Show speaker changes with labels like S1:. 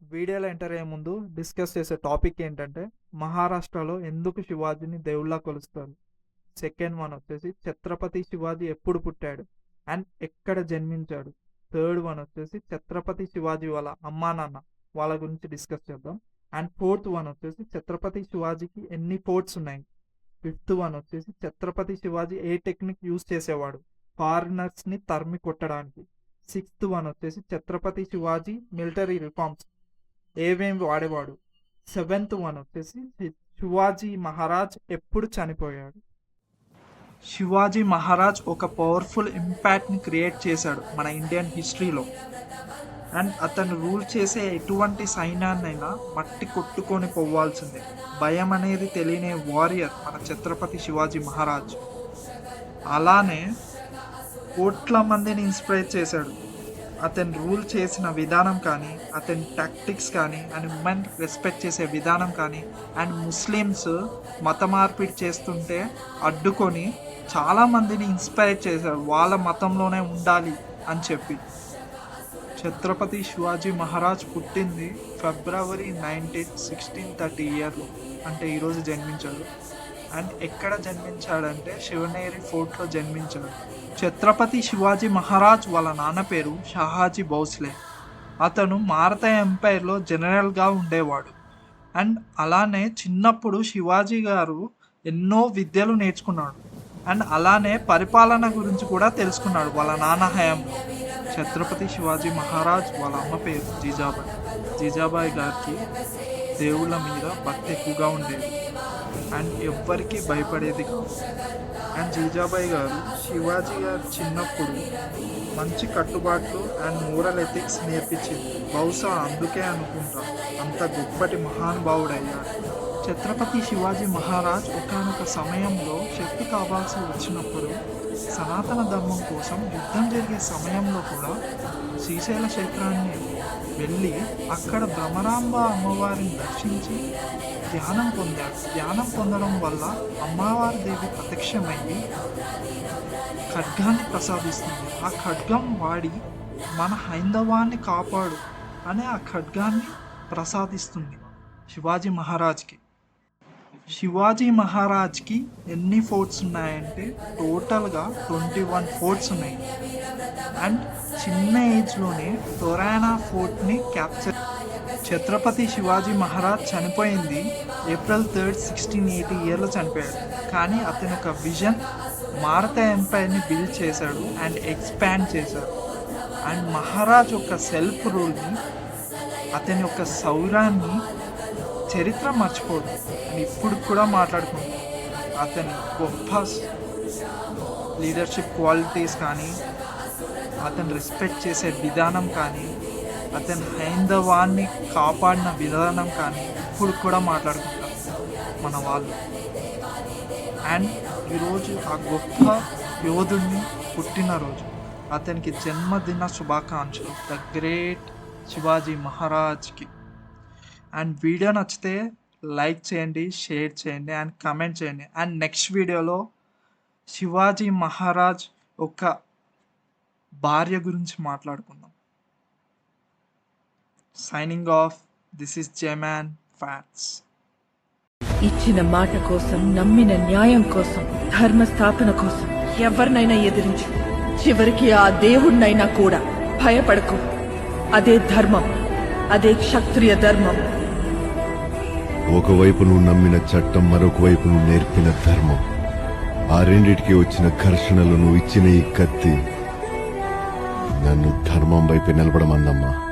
S1: వీడియోలో ఎంటర్ అయ్యే ముందు డిస్కస్ చేసే టాపిక్ ఏంటంటే మహారాష్ట్రలో ఎందుకు శివాజీని దేవుళ్ళా కొలుస్తారు. సెకండ్ వన్ వచ్చేసి ఛత్రపతి శివాజీ ఎప్పుడు పుట్టాడు అండ్ ఎక్కడ జన్మించాడు. థర్డ్ వన్ వచ్చేసి ఛత్రపతి శివాజీ వాళ్ళ అమ్మా నాన్న వాళ్ళ గురించి డిస్కస్ చేద్దాం. అండ్ ఫోర్త్ వన్ వచ్చేసి ఛత్రపతి శివాజీకి ఎన్ని ఫోర్ట్స్ ఉన్నాయి. ఫిఫ్త్ వన్ వచ్చేసి ఛత్రపతి శివాజీ ఏ టెక్నిక్ యూజ్ చేసేవాడు ఫారినర్స్ని తరిమి కొట్టడానికి. సిక్స్త్ వన్ వచ్చేసి ఛత్రపతి శివాజీ మిలిటరీ రిఫార్మ్స్ ఏమేమి వాడేవాడు. సెవెంత్ వన్ వచ్చేసి శివాజీ మహారాజ్ ఎప్పుడు చనిపోయాడు. శివాజీ మహారాజ్ ఒక పవర్ఫుల్ ఇంపాక్ట్ని క్రియేట్ చేశాడు మన ఇండియన్ హిస్టరీలో. అండ్ అతను రూల్ చేసే ఎటువంటి సైన్యాన్నైనా మట్టి కొట్టుకొని పోవాల్సిందే. భయం అనేది తెలియని వారియర్ మన ఛత్రపతి శివాజీ మహారాజ్. అలానే కోట్ల మందిని ఇన్స్పైర్ చేశాడు. అతను రూల్ చేసిన విధానం కానీ, అతని టాక్టిక్స్ కానీ, అండ్ ఉమెన్ రెస్పెక్ట్ చేసే విధానం కానీ, అండ్ ముస్లిమ్స్ మత మార్పిడి చేస్తుంటే అడ్డుకొని చాలామందిని ఇన్స్పైర్ చేశాడు వాళ్ళ మతంలోనే ఉండాలి అని చెప్పి. ఛత్రపతి శివాజీ మహారాజ్ పుట్టింది ఫిబ్రవరి 19, 1630 అంటే ఈరోజు జన్మించాడు. అండ్ ఎక్కడ జన్మించాడంటే శివనేరి ఫోర్ట్లో జన్మించాడు. ఛత్రపతి శివాజీ మహారాజ్ వాళ్ళ నాన్న పేరు షాహాజీ భోస్లే. అతను మారతా ఎంపైర్లో జనరల్గా ఉండేవాడు. అండ్ అలానే చిన్నప్పుడు శివాజీ గారు ఎన్నో విద్యలు నేర్చుకున్నాడు. అండ్ అలానే పరిపాలన గురించి కూడా తెలుసుకున్నాడు వాళ్ళ నాన్న హయాంలో. ఛత్రపతి శివాజీ మహారాజ్ వాళ్ళ అమ్మ పేరు జీజాబాయి. జీజాబాయి గారికి దేవుళ్ళ మీద భక్తి ఎక్కువగా ఉండేది అండ్ ఎవ్వరికి భయపడేది కాదు. అండ్ జీజాబాయి గారు శివాజీ గారు చిన్నప్పుడు మంచి కట్టుబాట్లు అండ్ మోరల్ ఎథిక్స్ నేర్పించింది. బహుశా అందుకే అనుకుంటా అంత గొప్పటి మహానుభావుడయ్యాడు. ఛత్రపతి శివాజీ మహారాజ్ ఒకానొక సమయంలో శక్తి కావాల్సి వచ్చినప్పుడు సనాతన ధర్మం కోసం యుద్ధం జరిగే సమయంలో కూడా శ్రీశైల క్షేత్రాన్ని వెళ్ళి అక్కడ భ్రమరాంబ అమ్మవారిని దర్శించి ధ్యానం పొందాడు. ధ్యానం పొందడం వల్ల అమ్మవారి దేవి ప్రత్యక్షమయ్యి ఖడ్గాన్ని ప్రసాదిస్తుంది. ఆ ఖడ్గం వాడి మన హైందవాన్ని కాపాడు అనే ఆ ఖడ్గాన్ని ప్రసాదిస్తుంది శివాజీ మహారాజ్కి. శివాజీ మహారాజ్కి ఎన్ని ఫోర్ట్స్ ఉన్నాయంటే టోటల్గా 21 ఫోర్ట్స్ ఉన్నాయి. అండ్ చిన్న ఏజ్లోనే తొరానా ఫోర్ట్ని క్యాప్చర్. ఛత్రపతి శివాజీ మహారాజ్ చనిపోయింది April 3, 1680 చనిపోయాడు. కానీ అతను ఒక విజన్ మారతా ఎంపైర్ని బిల్డ్ చేశాడు అండ్ ఎక్స్పాండ్ చేశాడు. అండ్ మహారాజ్ ఒక సెల్ఫ్ రూల్ని, అతని యొక్క శౌర్యాన్ని చరిత్ర మర్చిపోదు అని ఇప్పుడు కూడా మాట్లాడుకుంటాం. అతని గొప్ప లీడర్షిప్ క్వాలిటీస్ కానీ, అతను రెస్పెక్ట్ చేసే విధానం కానీ, అతని హైందవాన్ని కాపాడిన విధానం కానీ ఇప్పుడు కూడా మాట్లాడుకుంటారు మన వాళ్ళు. అండ్ ఈరోజు ఆ గొప్ప యోధుడిని పుట్టినరోజు, అతనికి జన్మదిన శుభాకాంక్షలు ద గ్రేట్ శివాజీ మహారాజ్కి. అండ్ వీడియో నచ్చితే లైక్ చేయండి, షేర్ చేయండి అండ్ కమెంట్ చేయండి. అండ్ నెక్స్ట్ వీడియోలో శివాజీ మహారాజ్ ఒక భార్య గురించి మాట్లాడుకుందాం. Signing off. This is Zeman facts.
S2: ఇచ్చిన మాట కోసం, నమ్మిన న్యాయం కోసం, ధర్మ స్థాపన కోసం ఎవరినైనా ఎదిరించు. చివరికి ఆ దేవుణ్ణైనా కూడా భయపడకు. అదే ధర్మం, అదే క్షత్రియ ధర్మం.
S3: ఒకవైపు నువ్వు నమ్మిన చట్టం, మరొక వైపు నువ్వు నేర్పిన ధర్మం. ఆ రెండిటికి వచ్చిన ఘర్షణలు నువ్వు ఇచ్చిన ఈ కత్తి నన్ను ధర్మం వైపు నిలబడమందమ్మా.